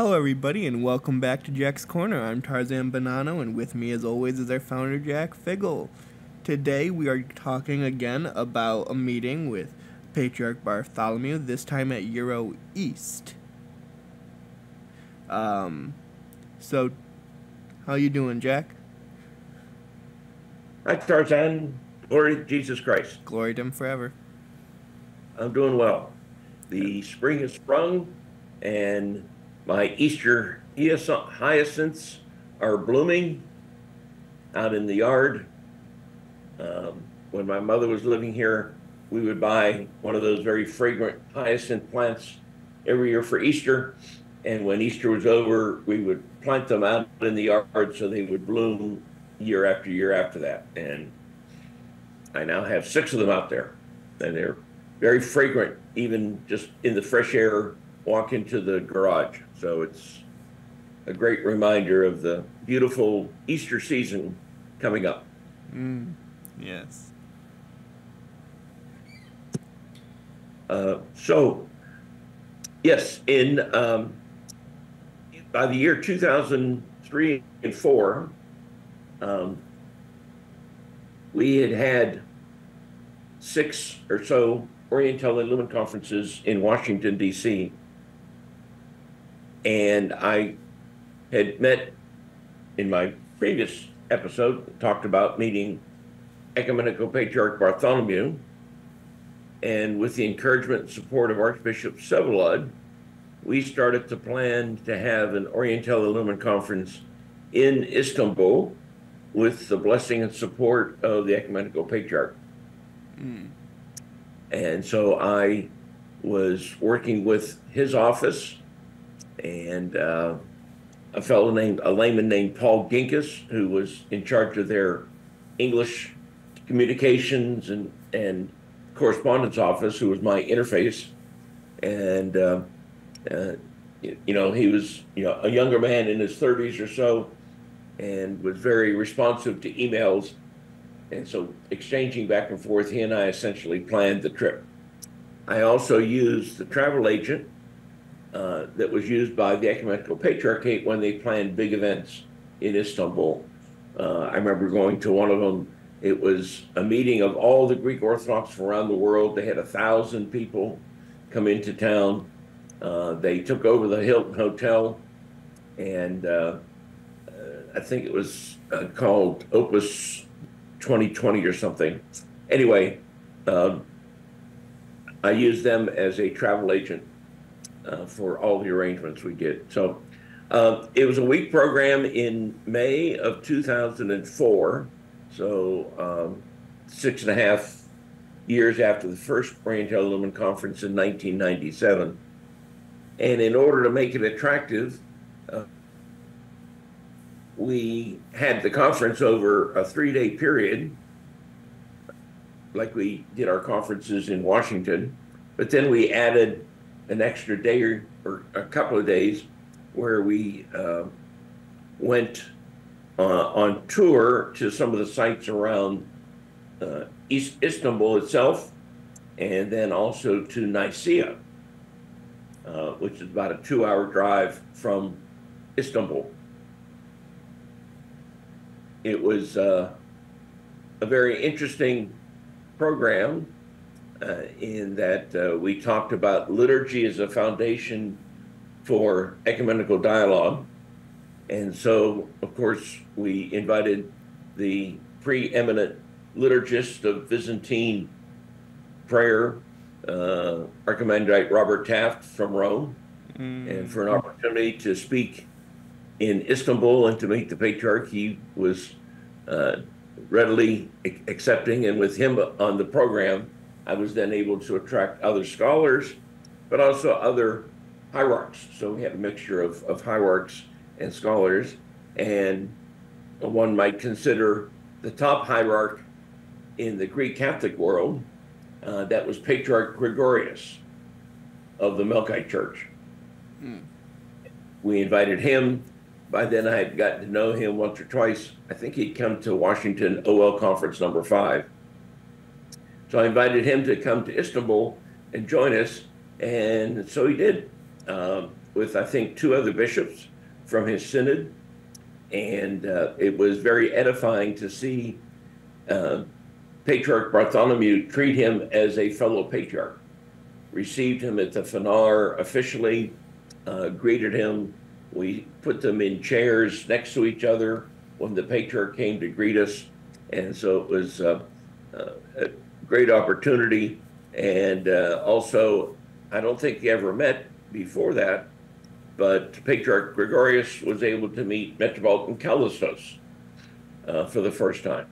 Hello, everybody, and welcome back to Jack's Corner. I'm Tarzan Bonanno, and with me, as always, is our founder, Jack Figgle. Today, we are talking again about a meeting with Patriarch Bartholomew, this time at EroEast. So, how you doing, Jack? Hi, Tarzan. Glory to Jesus Christ. Glory to him forever. I'm doing well. The spring has sprung, and my Easter hyacinths are blooming out in the yard. When my mother was living here, we would buy one of those very fragrant hyacinth plants every year for Easter. And when Easter was over, we would plant them out in the yard so they would bloom year after that. And I now have 6 of them out there, and they're very fragrant, even just in the fresh air, walk into the garage. So it's a great reminder of the beautiful Easter season coming up. Yes. Yes, by the year 2003 and 4, we had 6 or so Oriental and Lumen conferences in Washington, D.C. And I had met in my previous episode, talked about meeting Ecumenical Patriarch Bartholomew. And with the encouragement and support of Archbishop Sevelod, we started to plan to have an Oriental and Lumen conference in Istanbul with the blessing and support of the Ecumenical Patriarch. And so I was working with his office and a layman named Paul Ginkus, who was in charge of their English communications and correspondence office, who was my interface. And, he was, a younger man in his 30s or so, and was very responsive to emails. And so exchanging back and forth, he and I essentially planned the trip. I also used the travel agent that was used by the Ecumenical Patriarchate when they planned big events in Istanbul. I remember going to one of them. It was a meeting of all the Greek Orthodox from around the world. They had 1,000 people come into town. They took over the Hilton Hotel, and I think it was called Opus 2020 or something. Anyway, I used them as a travel agent for all the arrangements we did. So it was a week program in May of 2004. So 6.5 years after the first Oriental Lumen Conference in 1997. And in order to make it attractive, we had the conference over a 3-day period, like we did our conferences in Washington, but then we added an extra day or a couple of days where we went on tour to some of the sites around Istanbul itself, and then also to Nicaea, which is about a 2-hour drive from Istanbul. It was a very interesting program in that we talked about liturgy as a foundation for ecumenical dialogue. And so, of course, we invited the preeminent liturgist of Byzantine prayer, Archimandrite Robert Taft from Rome, and for an opportunity to speak in Istanbul and to meet the Patriarch. He was readily accepting, and with him on the program, I was then able to attract other scholars, but also other hierarchs. So we had a mixture of hierarchs and scholars, and one might consider the top hierarch in the Greek Catholic world, that was Patriarch Gregorius of the Melkite Church. We invited him. By then I had gotten to know him once or twice. I think he'd come to Washington OL Conference number 5. So I invited him to come to Istanbul and join us, and so he did. with, I think, two other bishops from his synod. And it was very edifying to see Patriarch Bartholomew treat him as a fellow patriarch, received him at the Fanar officially, greeted him. We put them in chairs next to each other when the patriarch came to greet us. And so it was a great opportunity. And also, I don't think he ever met before that, but Patriarch Gregorius was able to meet Metropolitan Callistos for the first time.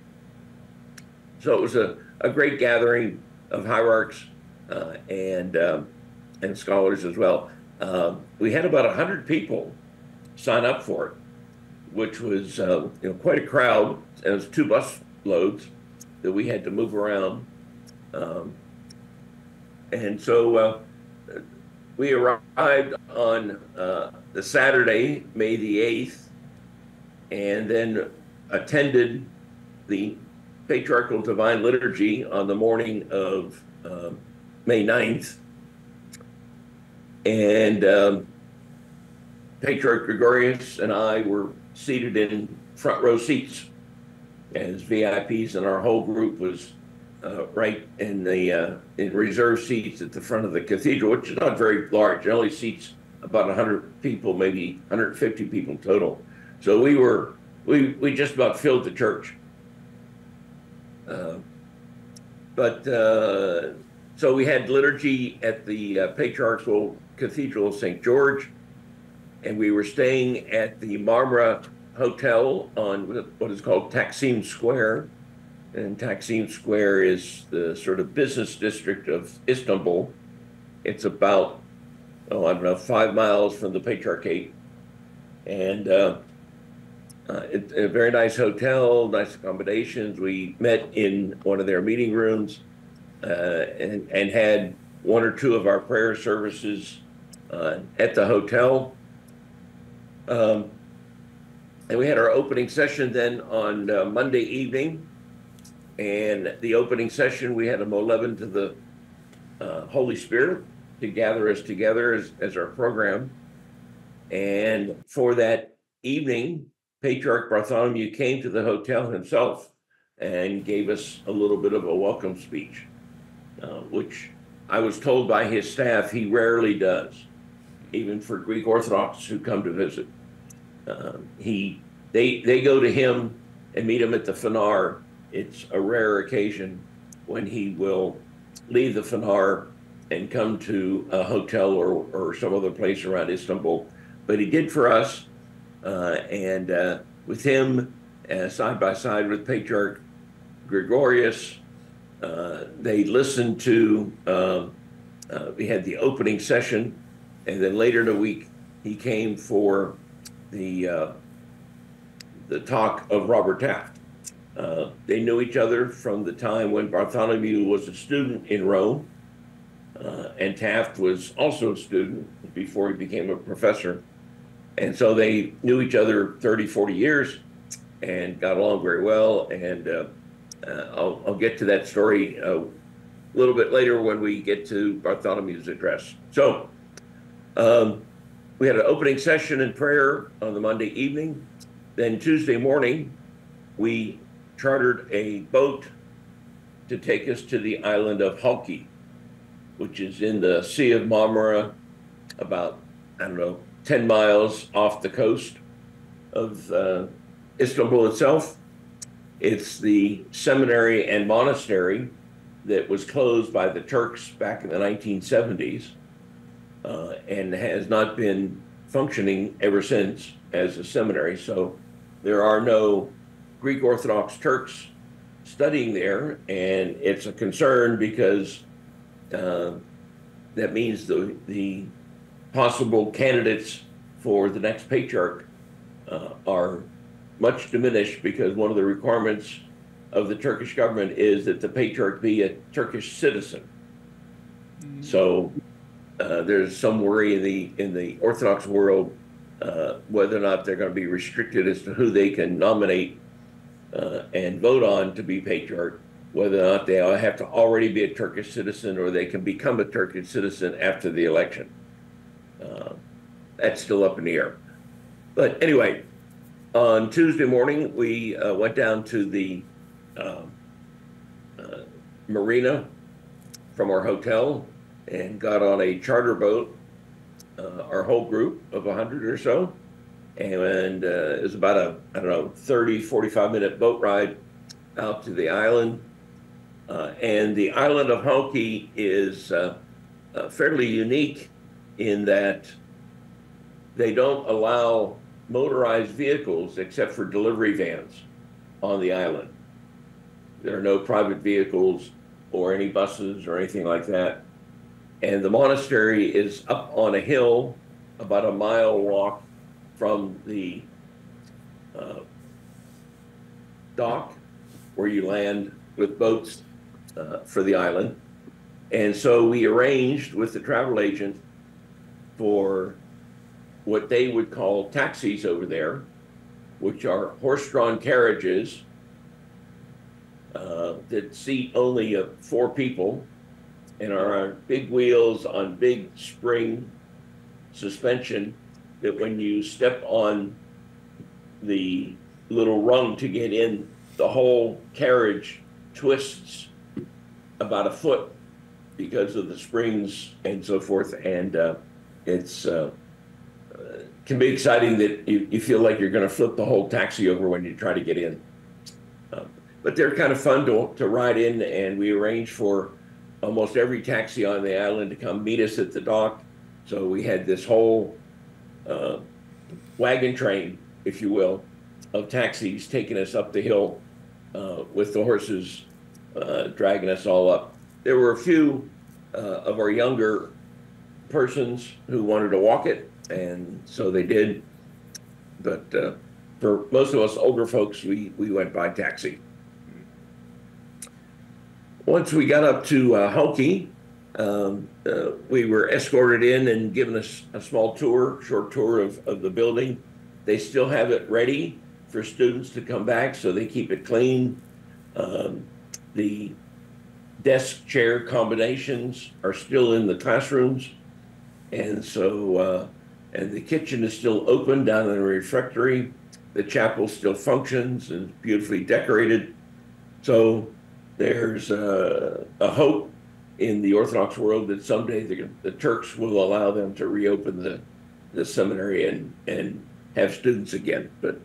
So it was a great gathering of hierarchs and scholars as well. We had about 100 people sign up for it, which was quite a crowd. And it was 2 bus loads that we had to move around. And so we arrived on the Saturday, May the 8th, and then attended the Patriarchal Divine Liturgy on the morning of May 9th. And Patriarch Gregorius and I were seated in front row seats as VIPs, and our whole group was right in the in reserved seats at the front of the cathedral, which is not very large. It only seats about 100 people, maybe 150 people total. So we just about filled the church. So we had liturgy at the Patriarchal Cathedral of St. George, and we were staying at the Marmara Hotel on what is called Taksim Square. And Taksim Square is the sort of business district of Istanbul. It's about, I don't know, 5 miles from the Patriarchate. And it's a very nice hotel, nice accommodations. We met in one of their meeting rooms and had 1 or 2 of our prayer services at the hotel. And we had our opening session then on Monday evening. And the opening session, we had a Moleben to the Holy Spirit to gather us together as our program. And for that evening, Patriarch Bartholomew came to the hotel himself and gave us a little bit of a welcome speech, which I was told by his staff he rarely does, even for Greek Orthodox who come to visit. They go to him and meet him at the Fanar. It's a rare occasion when he will leave the Fanar and come to a hotel or some other place around Istanbul. But he did for us, and with him, side by side with Patriarch Gregorius, they listened to, we had the opening session, and then later in the week, he came for the talk of Robert Taft. They knew each other from the time when Bartholomew was a student in Rome, and Taft was also a student before he became a professor. And so they knew each other 30, 40 years and got along very well. And I'll get to that story a little bit later when we get to Bartholomew's address. So we had an opening session in prayer on the Monday evening. Then Tuesday morning, we chartered a boat to take us to the island of Halki, which is in the Sea of Marmara, about, 10 miles off the coast of Istanbul itself. It's the seminary and monastery that was closed by the Turks back in the 1970s and has not been functioning ever since as a seminary. So there are no Greek Orthodox Turks studying there, and it's a concern because that means the possible candidates for the next patriarch are much diminished, because one of the requirements of the Turkish government is that the patriarch be a Turkish citizen. Mm-hmm. So there's some worry in the Orthodox world whether or not they're going to be restricted as to who they can nominate and vote on to be patriarch, whether or not they have to already be a Turkish citizen or they can become a Turkish citizen after the election. that's still up in the air. But anyway, on Tuesday morning, we went down to the uh, uh, marina from our hotel and got on a charter boat, our whole group of 100 or so. And it was about a, I don't know, 30, 45-minute boat ride out to the island. And the island of Honky is fairly unique in that they don't allow motorized vehicles except for delivery vans on the island. There are no private vehicles or any buses or anything like that. And the monastery is up on a hill, about a mile walk from the dock where you land with boats for the island. And so we arranged with the travel agent for what they would call taxis over there, which are horse-drawn carriages that seat only 4 people and are on big wheels on big spring suspension that when you step on the little rung to get in, the whole carriage twists about a foot because of the springs and so forth. And it's can be exciting that you feel like you're going to flip the whole taxi over when you try to get in. But they're kind of fun to ride in, and we arranged for almost every taxi on the island to come meet us at the dock. So we had this whole wagon train, if you will, of taxis taking us up the hill with the horses dragging us all up. There were a few of our younger persons who wanted to walk it, and so they did. But for most of us older folks, we went by taxi. Once we got up to Honky, we were escorted in and given a small tour, short tour of the building. They still have it ready for students to come back, so they keep it clean. The desk chair combinations are still in the classrooms. And so, and the kitchen is still open down in the refectory. The chapel still functions and is beautifully decorated. So there's a hope in the Orthodox world that someday the Turks will allow them to reopen the seminary and have students again. But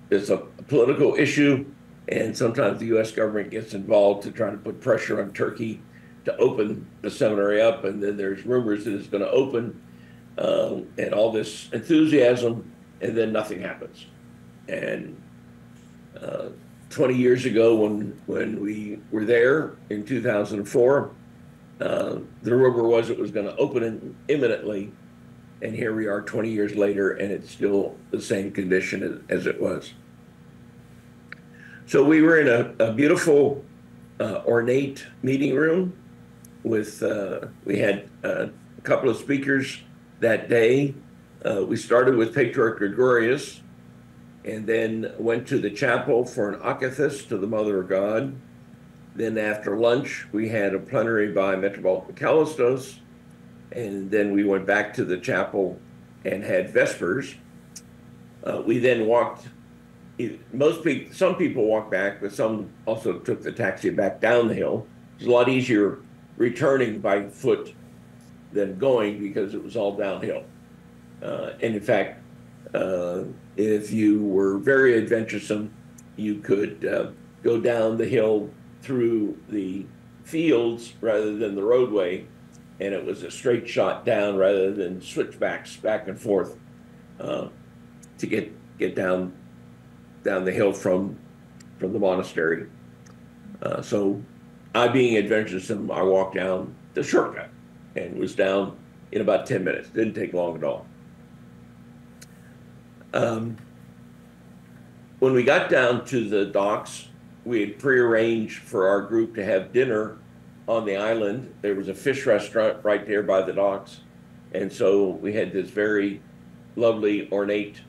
it's a political issue, and sometimes the U.S. government gets involved to try to put pressure on Turkey to open the seminary up, and then there's rumors that it's going to open, and all this enthusiasm, and then nothing happens. And 20 years ago, when we were there in 2004, the rumor was it was going to open imminently, and here we are 20 years later, and it's still the same condition as it was. So we were in a beautiful, ornate meeting room with, we had a couple of speakers that day. We started with Patriarch Gregorius, and then went to the chapel for an akathist to the Mother of God. Then after lunch, we had a plenary by Metropolitan Kallistos, and then we went back to the chapel and had Vespers. We then walked, some people walked back, but some also took the taxi back down the hill. It was a lot easier returning by foot than going because it was all downhill. And in fact, if you were very adventuresome, you could go down the hill through the fields rather than the roadway, and it was a straight shot down rather than switchbacks back and forth to get down the hill from the monastery. So I, being adventuresome, I walked down the shortcut and was down in about 10 minutes. Didn't take long at all. When we got down to the docks, we had prearranged for our group to have dinner on the island. There was a fish restaurant right there by the docks. And so we had this very lovely, ornate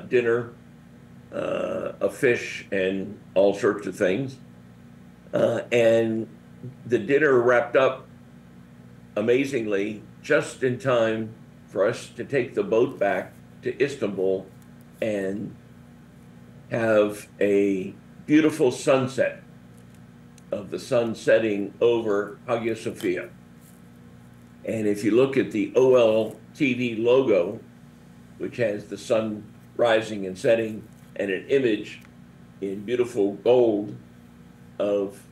dinner of fish and all sorts of things. And the dinner wrapped up amazingly just in time for us to take the boat back to Istanbul and have a beautiful sunset of the sun setting over Hagia Sophia. And if you look at the OLTV logo, which has the sun rising and setting and an image in beautiful gold of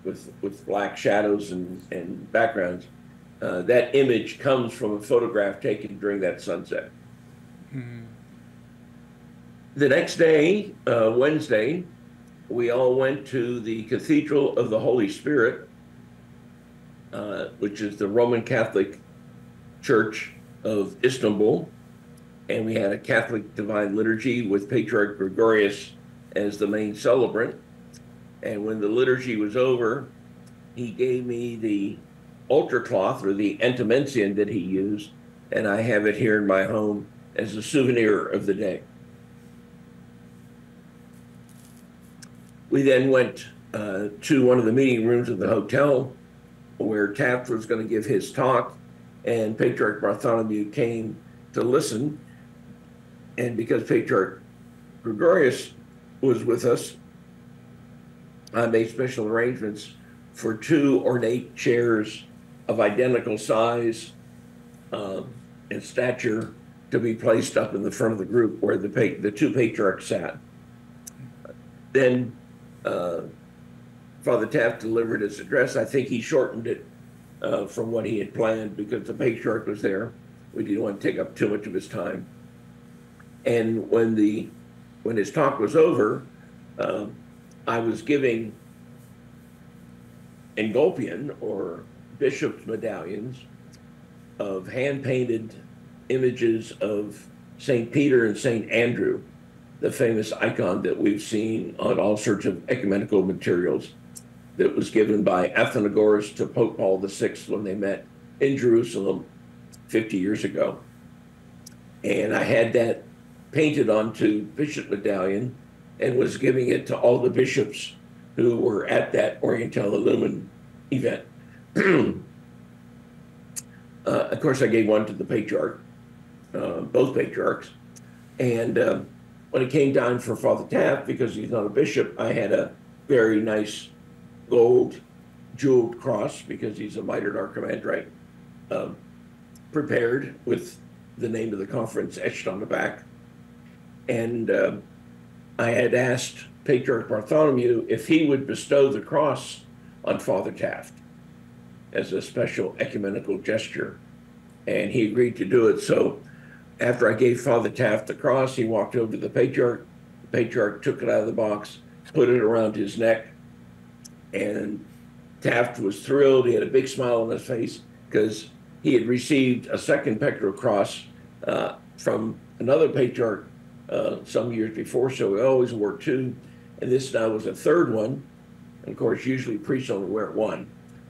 with black shadows and backgrounds, that image comes from a photograph taken during that sunset. Mm-hmm. The next day, Wednesday, we all went to the Cathedral of the Holy Spirit, which is the Roman Catholic Church of Istanbul. And we had a Catholic Divine Liturgy with Patriarch Gregorius as the main celebrant. And when the liturgy was over, he gave me the altar cloth, or the entomensian that he used, and I have it here in my home as a souvenir of the day. We then went to one of the meeting rooms of the hotel where Taft was going to give his talk, and Patriarch Bartholomew came to listen. And because Patriarch Gregorius was with us, I made special arrangements for 2 ornate chairs of identical size and stature to be placed up in the front of the group where the 2 patriarchs sat. Then Father Taft delivered his address. I think he shortened it from what he had planned because the patriarch was there. We didn't want to take up too much of his time. And when his talk was over, I was giving Engolpian, or bishop's medallions, of hand-painted images of St. Peter and St. Andrew, the famous icon that we've seen on all sorts of ecumenical materials, that was given by Athenagoras to Pope Paul VI when they met in Jerusalem 50 years ago. And I had that painted onto bishop medallion and was giving it to all the bishops who were at that Oriental Illumin event. Of course, I gave one to the patriarch, both patriarchs. And when it came time for Father Taft, because he's not a bishop, I had a very nice gold jeweled cross, because he's a mitred archimandrite, prepared with the name of the conference etched on the back. And I had asked Patriarch Bartholomew if he would bestow the cross on Father Taft as a special ecumenical gesture, and he agreed to do it. So after I gave Father Taft the cross, he walked over to the patriarch. The patriarch took it out of the box, put it around his neck, and Taft was thrilled. He had a big smile on his face because he had received a second pectoral cross from another patriarch some years before, so he always wore 2, and this now was a 3rd one. And of course, usually priests only wear 1,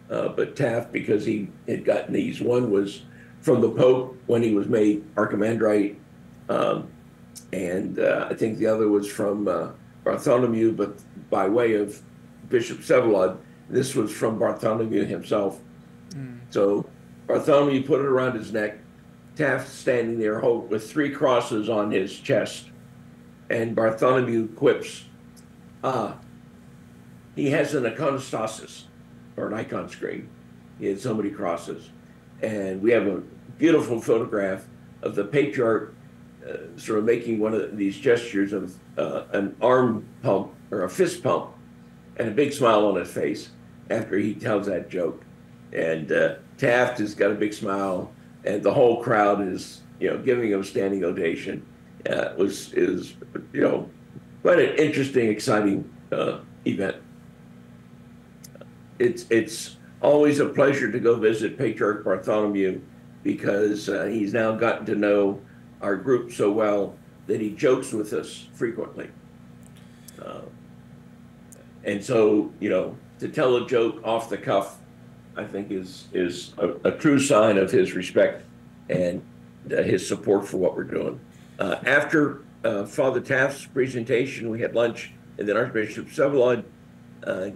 but Taft, because he had gotten these, one was from the Pope when he was made archimandrite, and I think the other was from Bartholomew, but by way of Bishop Vsevolod. This was from Bartholomew himself. So Bartholomew put it around his neck, Taft standing there with 3 crosses on his chest, and Bartholomew quips, he has an iconostasis, or an icon screen. He had so many crosses. And we have a beautiful photograph of the patriarch sort of making one of these gestures of an arm pump, or a fist pump, and a big smile on his face after he tells that joke. And Taft has got a big smile, and the whole crowd is, giving him a standing ovation. Is quite an interesting, exciting event. It's always a pleasure to go visit Patriarch Bartholomew, because he's now gotten to know our group so well that he jokes with us frequently. And so, to tell a joke off the cuff, I think is a true sign of his respect and his support for what we're doing. After Father Taft's presentation, we had lunch, and then Archbishop Vsevolod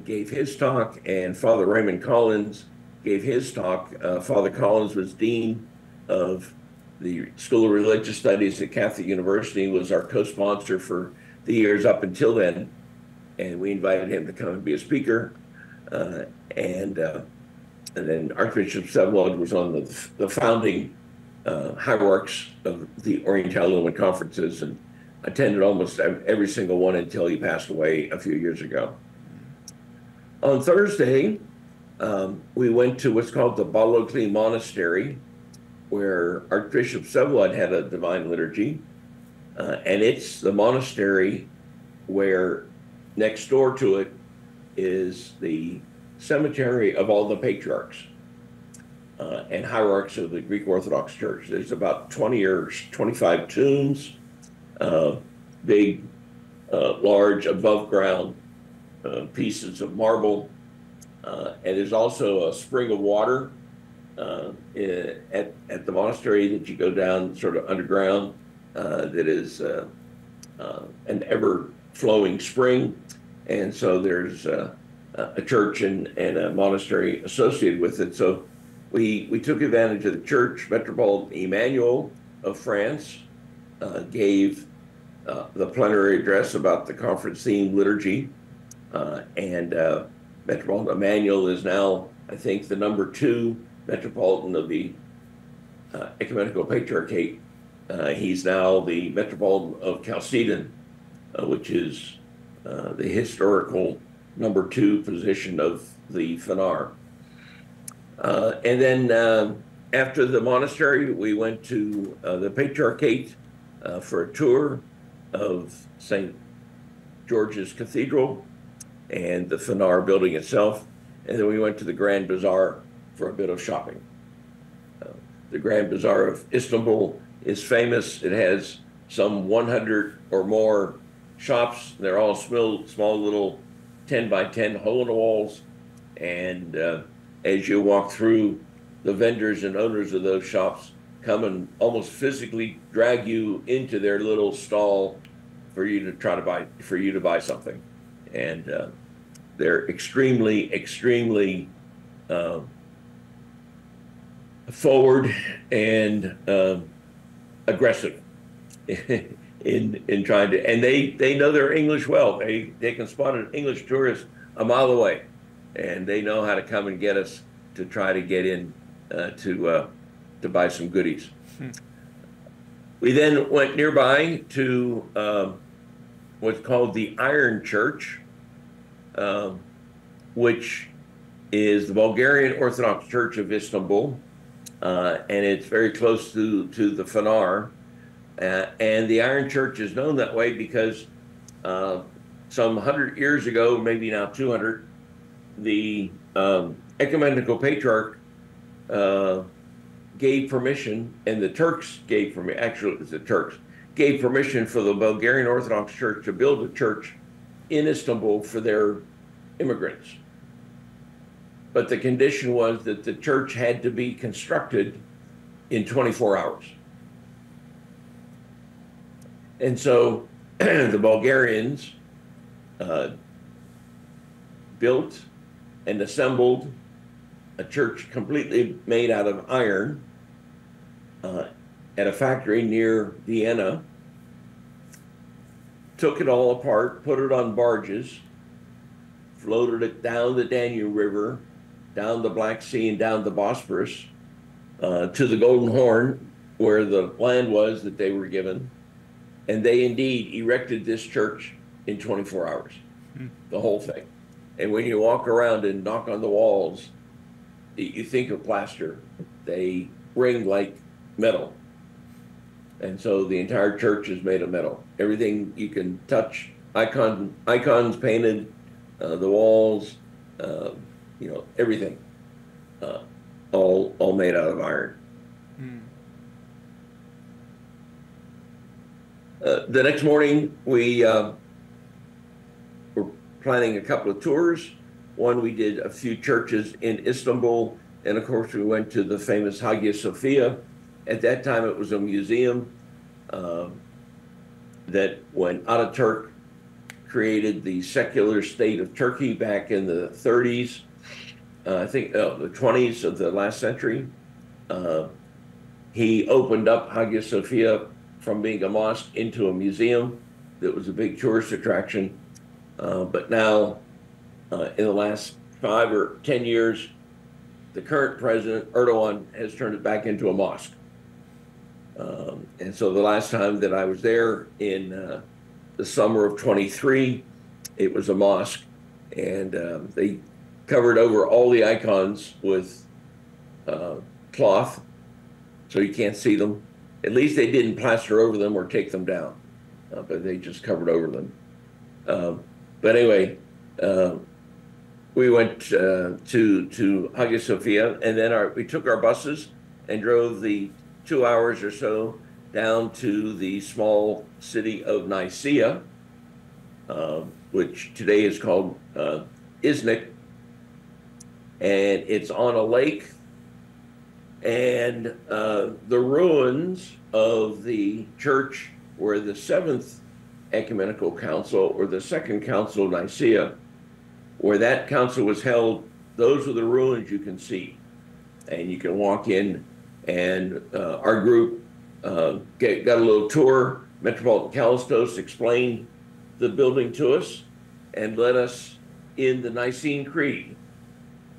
gave his talk, and Father Raymond Collins gave his talk. Father Collins was dean of the School of Religious Studies at Catholic University, was our co-sponsor for the years up until then. And we invited him to come and be a speaker. And then Archbishop Sevlod was on the founding hierarchs of the Oriental Lumen conferences and attended almost every single one until he passed away a few years ago. On Thursday, we went to what's called the Balogli Monastery, where Archbishop Sevlod had a divine liturgy. And it's the monastery where next door to it is the cemetery of all the patriarchs and hierarchs of the Greek Orthodox Church. There's about 20 or 25 tombs, big, large, above ground pieces of marble. And there's also a spring of water at the monastery that you go down sort of underground that is an ever-flowing spring. And so there's a church and a monastery associated with it. So we took advantage of the church. Metropolitan Emmanuel of France gave the plenary address about the conference theme liturgy. And Metropolitan Emmanuel is now, I think, the #2 Metropolitan of the Ecumenical Patriarchate. He's now the Metropolitan of Chalcedon, which is the historical #2 position of the Fanar. And then after the monastery, we went to the Patriarchate for a tour of St. George's Cathedral and the Fanar building itself. And then we went to the Grand Bazaar for a bit of shopping. The Grand Bazaar of Istanbul is famous. It has some 100 or more shops. They're all small little 10 by 10 hole in the walls. And as you walk through, the vendors and owners of those shops come and almost physically drag you into their little stall for you to buy something. And they're extremely forward and aggressive in trying to, and they know their English well. They can spot an English tourist a mile away, and they know how to come and get us to try to get in to buy some goodies. We then went nearby to what's called the Iron Church, which is the Bulgarian Orthodox Church of Istanbul, and it's very close to the Fanar. And the Iron Church is known that way because some 100 years ago, maybe now 200, the Ecumenical Patriarch gave permission, and the Turks gave permission, actually it was the Turks, gave permission for the Bulgarian Orthodox Church to build a church in Istanbul for their immigrants. But the condition was that the church had to be constructed in 24 hours. And so the Bulgarians built and assembled a church completely made out of iron at a factory near Vienna, took it all apart, put it on barges, floated it down the Danube River, down the Black Sea and down the Bosporus to the Golden Horn, where the land was that they were given. And they indeed erected this church in 24 hours, the whole thing. And when you walk around and knock on the walls, you think of plaster. They ring like metal. And so the entire church is made of metal. Everything you can touch, icons painted, the walls, everything, all made out of iron. The next morning, we were planning a couple of tours. One, we did a few churches in Istanbul, and of course, we went to the famous Hagia Sophia. At that time, it was a museum that when Ataturk created the secular state of Turkey back in the 30s, I think the 20s of the last century, He opened up Hagia Sophia from being a mosque into a museum that was a big tourist attraction. But now, in the last 5 or 10 years, the current president, Erdogan, has turned it back into a mosque. And so the last time that I was there in the summer of 23, it was a mosque. And they covered over all the icons with cloth, so you can't see them. At least they didn't plaster over them or take them down, but they just covered over them. But anyway, we went to Hagia Sophia, and then we took our buses and drove the 2 hours or so down to the small city of Nicaea, which today is called Iznik, and it's on a lake. And the ruins of the church where the Seventh Ecumenical Council, or the Second Council of Nicaea, where that council was held, those are the ruins you can see. And you can walk in, and our group got a little tour. Metropolitan Callistos explained the building to us and led us in the Nicene Creed,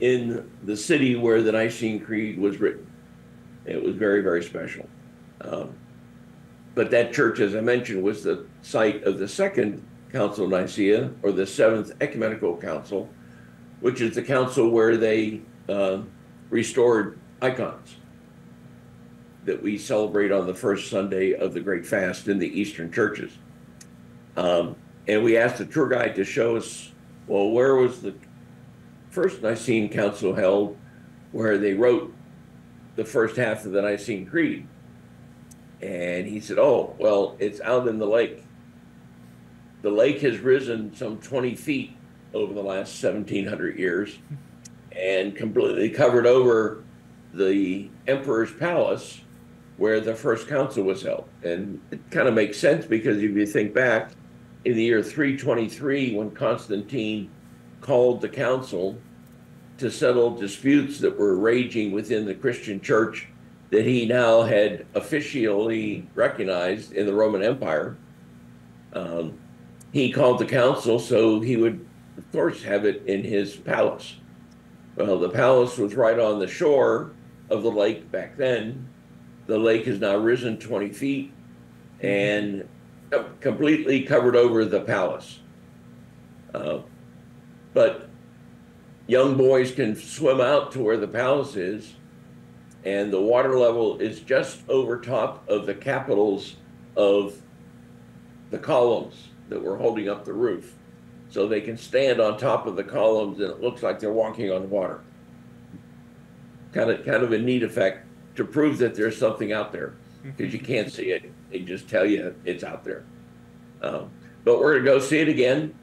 in the city where the Nicene Creed was written. It was very, very special. But that church, as I mentioned, was the site of the Second Council of Nicaea, or the Seventh Ecumenical Council, which is the council where they restored icons that we celebrate on the first Sunday of the Great Fast in the Eastern churches. And we asked the tour guide to show us, well, where was the first Nicene Council held, where they wrote the first half of the Nicene Creed? And he said, oh, well, it's out in the lake. The lake has risen some 20 feet over the last 1,700 years and completely covered over the emperor's palace where the first council was held. And it kind of makes sense, because if you think back, in the year 323, when Constantine called the council to settle disputes that were raging within the Christian church that he now had officially recognized in the Roman Empire, he called the council so he would, of course, have it in his palace. Well, the palace was right on the shore of the lake back then. The lake has now risen 20 feet and completely covered over the palace. But young boys can swim out to where the palace is, and the water level is just over top of the capitals of the columns that were holding up the roof. So they can stand on top of the columns, and it looks like they're walking on water. Kind of a neat effect to prove that there's something out there, because you can't see it. They just tell you it's out there. But we're going to go see it again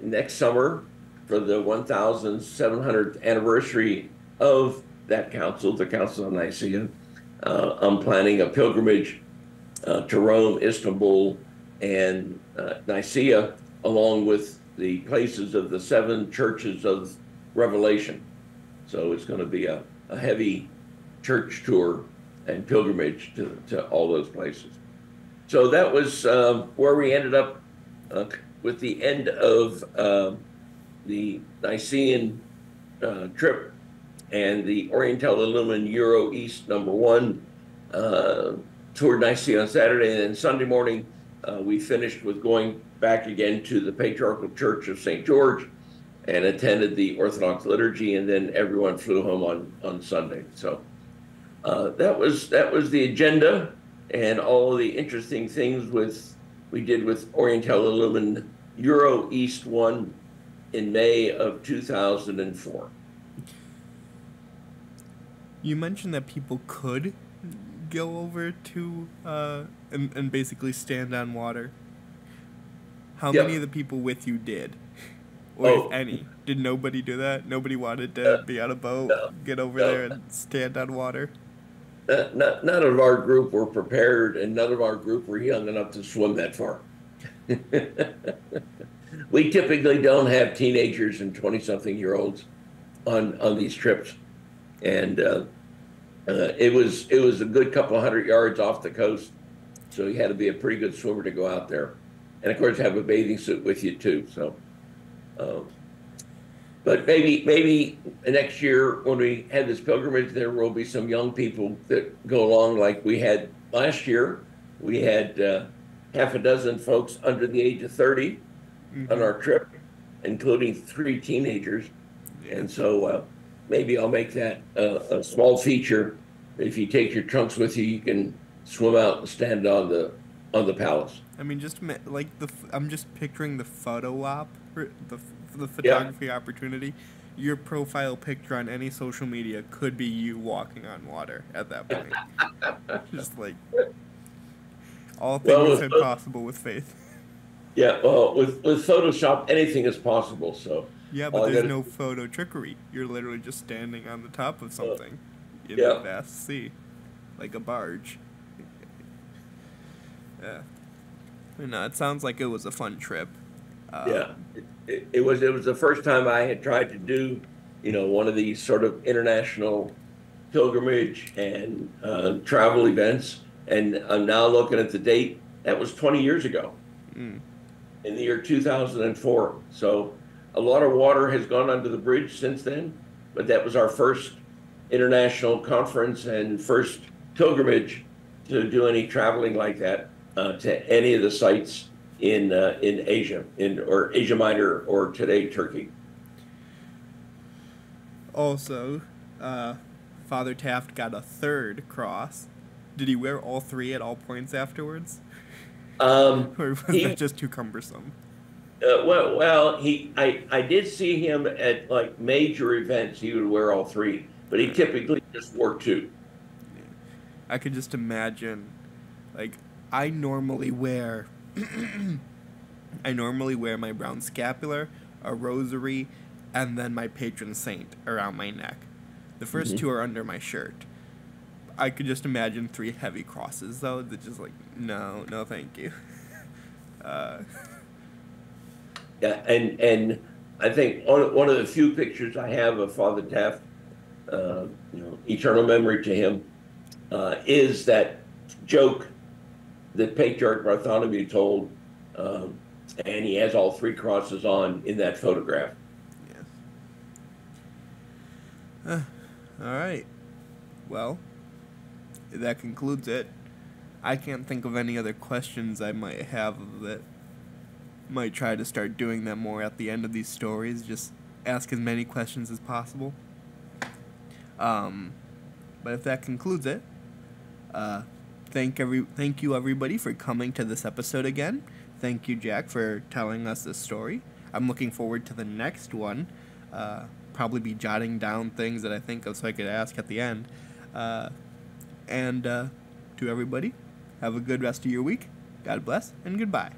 next summer for the 1,700th anniversary of that council, the Council of Nicaea. I'm planning a pilgrimage to Rome, Istanbul, and Nicaea, along with the places of the 7 churches of Revelation. So it's going to be a heavy church tour and pilgrimage to all those places. So that was where we ended up with the end of the Nicene trip, and the Oriental Illumined EroEast #1 toured Nicaea on Saturday, and then Sunday morning we finished with going back again to the Patriarchal Church of St. George and attended the Orthodox liturgy, and then everyone flew home on Sunday. So that was the agenda, and all of the interesting things we did with Oriental Illumined EroEast 1 in May of 2004. You mentioned that people could go over to and basically stand on water. How many of the people with you did? Or if any? Did nobody do that? Nobody wanted to be on a boat, get over there and stand on water? None of our group were prepared, and none of our group were young enough to swim that far. We typically don't have teenagers and 20-something-year-olds on these trips. And It was a good couple of 100 yards off the coast, so you had to be a pretty good swimmer to go out there, and of course have a bathing suit with you too. So, um, but maybe next year when we have this pilgrimage, there will be some young people that go along like we had last year. We had half a dozen folks under the age of 30 on our trip, including 3 teenagers. And so maybe I'll make that a small feature. If you take your trunks with you, you can swim out and stand on the palace. I mean, I'm just picturing the photo op, the Yeah, photography opportunity. Your profile picture on any social media could be you walking on water at that point. Just like all well, things are possible with faith. yeah, well, with Photoshop, anything is possible. So Yeah, but all I there's got no photo trickery. You're literally just standing on the top of to, something in the yeah, vast sea, like a barge. Yeah. No, it sounds like it was a fun trip. yeah. Um, It was the first time I had tried to do, one of these sort of international pilgrimage and travel events. And I'm now looking at the date. That was 20 years ago, mm, in the year 2004. So a lot of water has gone under the bridge since then, but that was our first international conference and first pilgrimage to do any traveling like that to any of the sites in Asia, or Asia Minor, or today Turkey. Also, Father Taft got a third cross. Did he wear all 3 at all points afterwards? Or was that He just too cumbersome? I did see him at like major events. He would wear all 3, but he Uh, typically just wore 2. I could just imagine, like, I normally wear, I normally wear my brown scapular, a rosary, and then my patron saint around my neck. The first 2 Hmm. are under my shirt. I could just imagine 3 heavy crosses, though, that just like, no, no, thank you. Uh, Yeah, and I think one of the few pictures I have of Father Taft, eternal memory to him, is that joke that Patriarch Bartholomew told, um, and he has all 3 crosses on in that photograph. yes. All right. Well, that concludes it. I can't think of any other questions I might have that might try to start doing them more at the end of these stories. Just ask as many questions as possible. Um, but if that concludes it, uh, thank you everybody for coming to this episode again. Thank you, Jack, for telling us this story. I'm looking forward to the next one. Probably be jotting down things that I think of so I could ask at the end. And to everybody, have a good rest of your week. God bless and goodbye.